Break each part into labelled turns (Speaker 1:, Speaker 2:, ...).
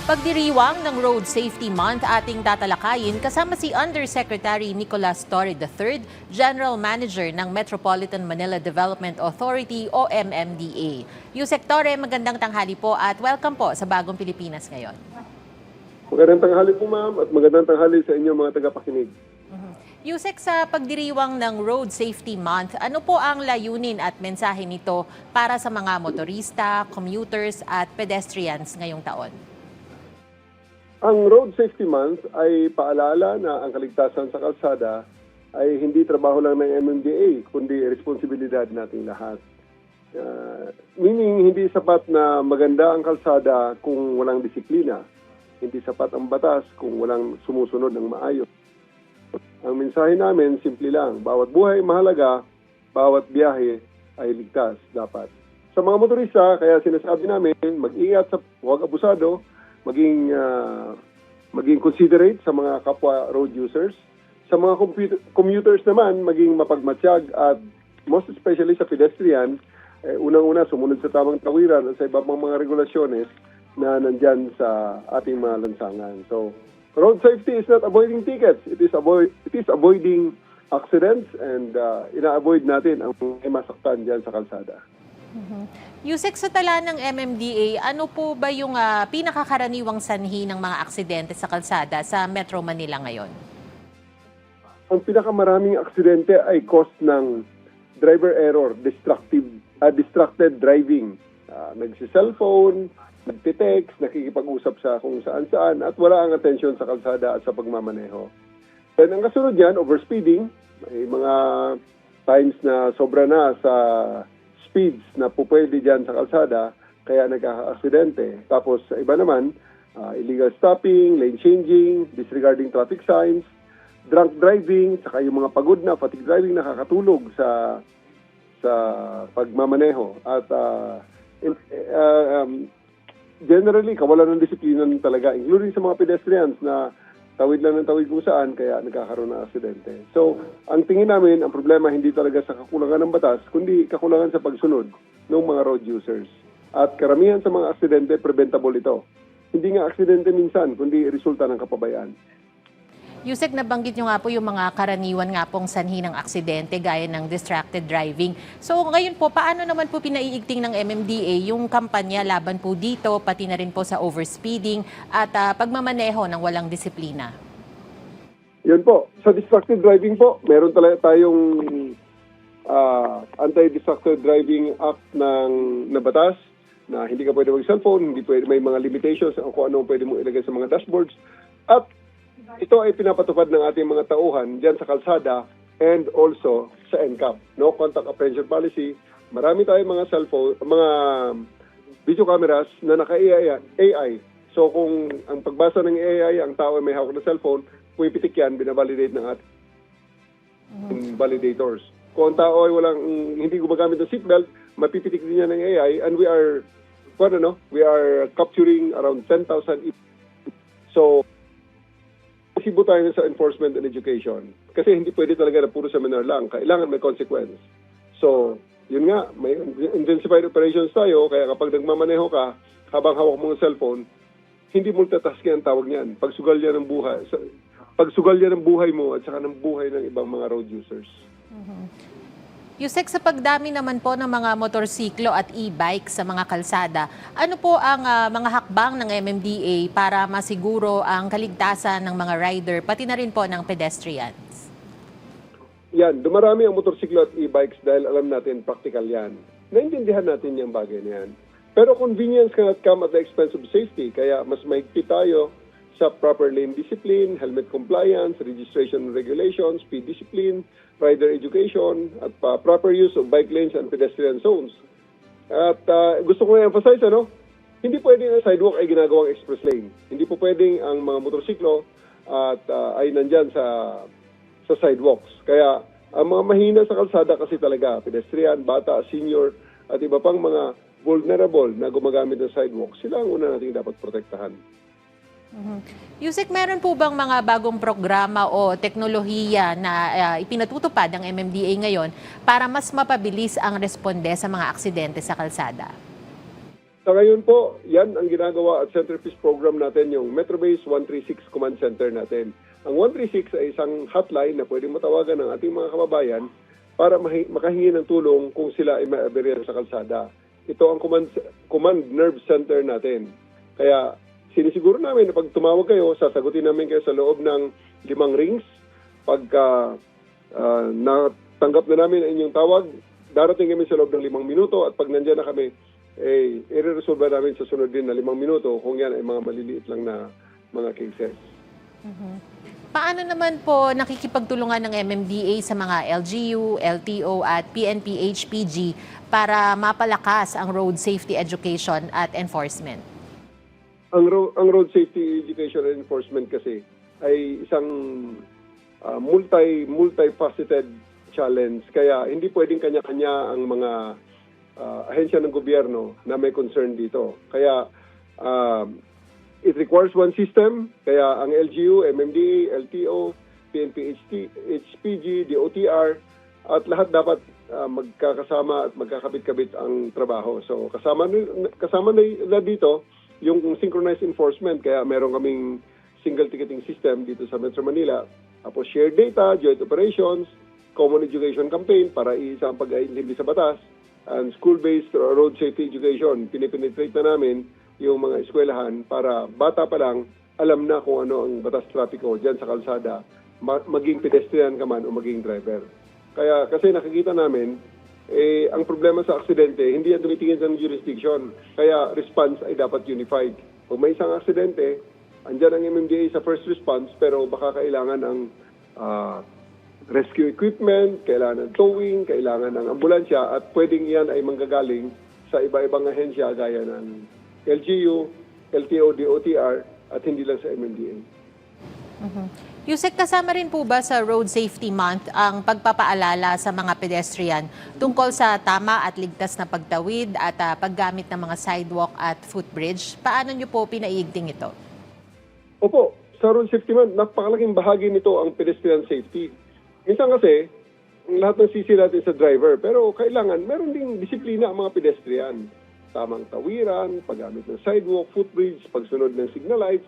Speaker 1: Pagdiriwang ng Road Safety Month ating tatalakayin kasama si Undersecretary Nicolas Torre III, General Manager ng Metropolitan Manila Development Authority o MMDA. Yusek Torre, magandang tanghali po at welcome po sa Bagong Pilipinas ngayon.
Speaker 2: Magandang tanghali po ma'am at magandang tanghali sa inyong mga tagapakinig.
Speaker 1: Yusek, sa pagdiriwang ng Road Safety Month, ano po ang layunin at mensahe nito para sa mga motorista, commuters at pedestrians ngayong taon?
Speaker 2: Ang Road Safety Month ay paalala na ang kaligtasan sa kalsada ay hindi trabaho lang ng MMDA, kundi responsibilidad nating lahat. Meaning, hindi sapat na maganda ang kalsada kung walang disiplina. Hindi sapat ang batas kung walang sumusunod ng maayos. Ang mensahe namin, simple lang. Bawat buhay mahalaga, bawat biyahe ay ligtas dapat. Sa mga motorista, kaya sinasabi namin, mag-ingat sa huwag abusado, maging considerate sa mga kapwa road users. Sa mga commuters naman, maging mapagmatsyag at most especially sa pedestrian, unang-una sumunod sa tamang tawiran at sa iba pang mga regulasyones na nandyan sa ating mga lansangan. So, road safety is not avoiding tickets. It is avoiding accidents and ina-avoid natin ang masaktan dyan sa kalsada.
Speaker 1: Yusek, sa tala ng MMDA, ano po ba yung pinakakaraniwang sanhi ng mga aksidente sa kalsada sa Metro Manila ngayon?
Speaker 2: Ang pinakamaraming aksidente ay cost ng driver error, distracted driving. Nagsi-cellphone, nagtitext, nakikipag-usap sa kung saan-saan at wala ang atensyon sa kalsada at sa pagmamaneho. Then ang kasunod yan, overspeeding. May mga times na sobra na sa speeds na pupwede dyan sa kalsada, kaya nagkaka-aksidente. Tapos sa iba naman, illegal stopping, lane changing, disregarding traffic signs, drunk driving, saka yung mga pagod na, fatigue driving, nakakatulog sa pagmamaneho. At generally, kawalan ng disiplina talaga, including sa mga pedestrians na tawid lang ng tawid kung saan, kaya nagkakaroon ng aksidente. So, ang tingin namin, ang problema hindi talaga sa kakulangan ng batas, kundi kakulangan sa pagsunod ng mga road users. At karamihan sa mga aksidente, preventable ito. Hindi nga aksidente minsan, kundi resulta ng kapabayaan.
Speaker 1: Yusek, nabanggit nyo nga po yung mga karaniwan nga pong sanhi ng aksidente gaya ng distracted driving. So ngayon po, paano naman po pinaiigting ng MMDA yung kampanya laban po dito, pati na rin po sa overspeeding at pagmamaneho ng walang disiplina?
Speaker 2: Yun po. Sa distracted driving po, meron talaga tayong Anti-Distracted Driving Act na batas na hindi ka pwede mag-cellphone, hindi pwede, may mga limitations kung ano pwede mo ilagay sa mga dashboards. At ito ay pinapatupad ng ating mga tauhan dyan sa kalsada and also sa NCAP. No contact apprehension policy. Marami tayong mga cellphone, mga video cameras na naka-AI. So kung ang pagbasa ng AI, ang tao ay may hawak na cellphone, pumipitik yan, binavalidate ng ating validators. Kung ang tao ay hindi gumagamit ng seatbelt, mapipitik din yan ng AI and we are capturing around 10,000. So, isibo tayo sa enforcement and education. Kasi hindi pwede talaga na puro seminar lang. Kailangan may consequence. So, yun nga, may intensified operations tayo, kaya kapag nagmamaneho ka, habang hawak mo ng cellphone, hindi multitasking ang tawag niyan. Pagsugal yan ng buhay mo at saka ng buhay ng ibang mga road users.
Speaker 1: Yusek, sa pagdami naman po ng mga motorsiklo at e-bike sa mga kalsada, ano po ang mga hakbang ng MMDA para masiguro ang kaligtasan ng mga rider, pati na rin po ng pedestrians?
Speaker 2: Yan, dumarami ang motorsiklo at e-bikes dahil alam natin practical yan. Naintindihan natin yung bagay na yan. Pero convenience cannot come at the expense of safety, kaya mas mahigpit tayo sa proper lane discipline, helmet compliance, registration regulations, speed discipline, rider education, at proper use of bike lanes and pedestrian zones. At gusto ko i-emphasize, hindi pwedeng ang sidewalk ay ginagawang express lane. Hindi po pwedeng ang mga motorsiklo at ay nandyan sa sidewalks. Kaya ang mga mahina sa kalsada kasi talaga, pedestrian, bata, senior, at iba pang mga vulnerable na gumagamit ng sidewalk, sila ang una natin dapat protektahan.
Speaker 1: Yusek, meron po bang mga bagong programa o teknolohiya na ipinatutupad ng MMDA ngayon para mas mapabilis ang responde sa mga aksidente sa kalsada?
Speaker 2: Sa ngayon po, yan ang ginagawa at centerpiece program natin, yung Metrobase 136 Command Center natin. Ang 136 ay isang hotline na pwedeng matawagan ng ating mga kababayan para makahingi ng tulong kung sila ay may-aberya sa kalsada. Ito ang command nerve center natin. Kaya sinisiguro namin na pag tumawag kayo, sasagutin namin kayo sa loob ng 5 rings. Pagka natanggap na namin ang inyong tawag, darating kami sa loob ng 5 minuto at pag nandiyan na kami, i-resolve namin sa sunod din na 5 minuto kung yan ay mga maliliit lang na mga cases.
Speaker 1: Paano naman po nakikipagtulungan ng MMDA sa mga LGU, LTO at PNP HPG para mapalakas ang road safety education at enforcement?
Speaker 2: Ang road safety education and enforcement kasi ay isang multifaceted challenge. Kaya hindi pwedeng kanya-kanya ang mga ahensya ng gobyerno na may concern dito. Kaya it requires one system. Kaya ang LGU, MMDA, LTO, PNP HPG, DOTR, at lahat dapat magkakasama at magkakabit-kabit ang trabaho. So kasama na dito yung synchronized enforcement. Kaya meron kaming single ticketing system dito sa Metro Manila. Tapos shared data, joint operations, common education campaign para isa ang pag-aintindi sa batas, and school-based road safety education. Pinipenetrate na namin yung mga eskwelahan para bata pa lang alam na kung ano ang batas trapiko dyan sa kalsada, maging pedestrian ka man o maging driver. Kaya kasi nakikita namin, ang problema sa aksidente, hindi yan tumitingin sa jurisdiction. Kaya response ay dapat unified. Kung may isang aksidente, andyan ang MMDA sa first response, pero baka kailangan ng rescue equipment, kailangan ng towing, kailangan ng ambulansya, at pwedeng yan ay manggagaling sa iba-ibang ahensya gaya ng LGU, LTO, DOTR, at hindi lang sa MMDA.
Speaker 1: Yusek, kasama rin po ba sa Road Safety Month ang pagpapaalala sa mga pedestrian tungkol sa tama at ligtas na pagtawid at paggamit ng mga sidewalk at footbridge? Paano nyo po pinaiigting ito?
Speaker 2: Opo, sa Road Safety Month, napakalaking bahagi nito ang pedestrian safety. Minsan kasi, lahat ng sisi natin sa driver, pero kailangan, meron ding disiplina ang mga pedestrian. Tamang tawiran, paggamit ng sidewalk, footbridge, pagsunod ng signal lights,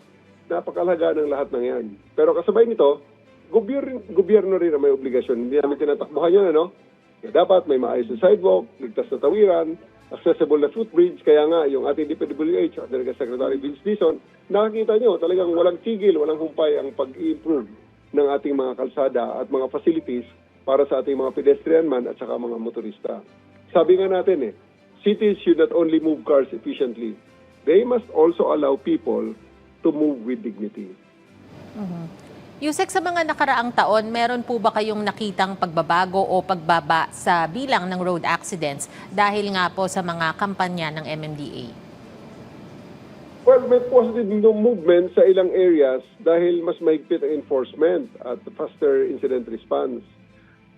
Speaker 2: napakalaga ng lahat ng yan. Pero kasabay nito, gobyerno rin ang may obligasyon. Hindi namin tinatakbuhan yun, ano? Kaya dapat may maayos na sidewalk, ligtas na tawiran, accessible na footbridge. Kaya nga, yung ating DPWH, Underga Secretary Vince Dizon, nakakita nyo, talagang walang tigil, walang humpay ang pag-improve ng ating mga kalsada at mga facilities para sa ating mga pedestrian man at saka mga motorista. Sabi nga natin cities should not only move cars efficiently, they must also allow people to move with dignity.
Speaker 1: Yusek, sa mga nakaraang taon, meron po ba kayong nakitang pagbabago o pagbaba sa bilang ng road accidents dahil nga po sa mga kampanya ng MMDA?
Speaker 2: Well, may positive movement sa ilang areas dahil mas mahigpit ang enforcement at faster incident response.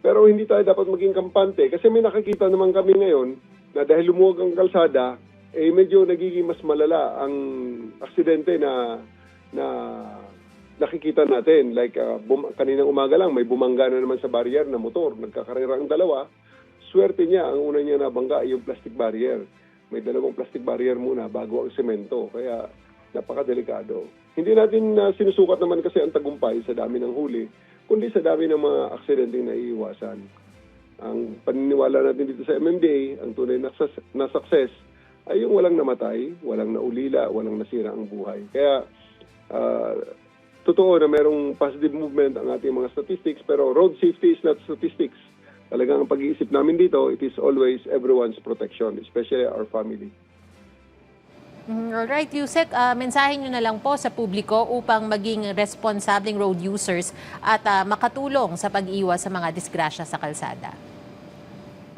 Speaker 2: Pero hindi tayo dapat maging kampante kasi may nakikita naman kami ngayon na dahil lumuwag ang kalsada, medyo nagiging mas malala ang aksidente na nakikita natin. Like kaninang umaga lang, may bumangga na naman sa barrier na motor. Nagkakarera ang dalawa. Swerte niya, ang una niya nabangga ay yung plastic barrier. May dalawang plastic barrier muna bago ang semento. Kaya napakadelikado. Hindi natin sinusukat naman kasi ang tagumpay sa dami ng huli, kundi sa dami ng mga aksidente na iiwasan. Ang paniniwala natin dito sa MMDA, ang tunay na success, ay yung walang namatay, walang naulila, walang nasira ang buhay. Kaya totoo na merong positive movement ang ating mga statistics, pero road safety is not statistics. Talagang ang pag-iisip namin dito, it is always everyone's protection, especially our family.
Speaker 1: Alright, Yusek, mensahe nyo na lang po sa publiko upang maging responsableng road users at makatulong sa pag-iwas sa mga disgrasya sa kalsada.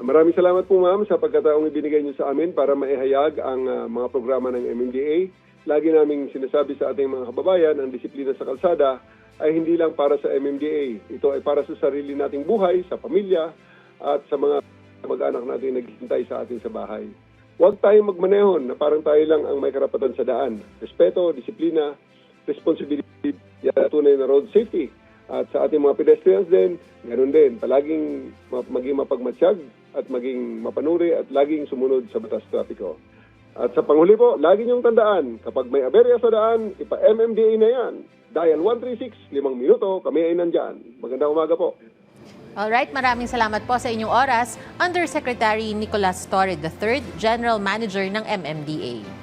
Speaker 2: Maraming salamat po, ma'am, sa pagkataong ibinigay niyo sa amin para maihayag ang mga programa ng MMDA. Lagi naming sinasabi sa ating mga kababayan, ang disiplina sa kalsada ay hindi lang para sa MMDA. Ito ay para sa sarili nating buhay, sa pamilya, at sa mga mag-anak natin naghihintay sa atin sa bahay. Huwag tayong magmanehon na parang tayo lang ang may karapatan sa daan. Respeto, disiplina, responsibility, yan tunay na road safety. At sa ating mga pedestrians din, ganoon din. Palaging maging mapagmatsyag at maging mapanuri at laging sumunod sa batas trapiko. At sa panghuli po, lagi niyong tandaan, kapag may aberya sa daan, ipa-MMDA na yan. Dial 136, 5 minuto, kami ay nandyan. Magandang umaga po.
Speaker 1: Alright, maraming salamat po sa inyong oras. Undersecretary Nicolas Torre III, General Manager ng MMDA.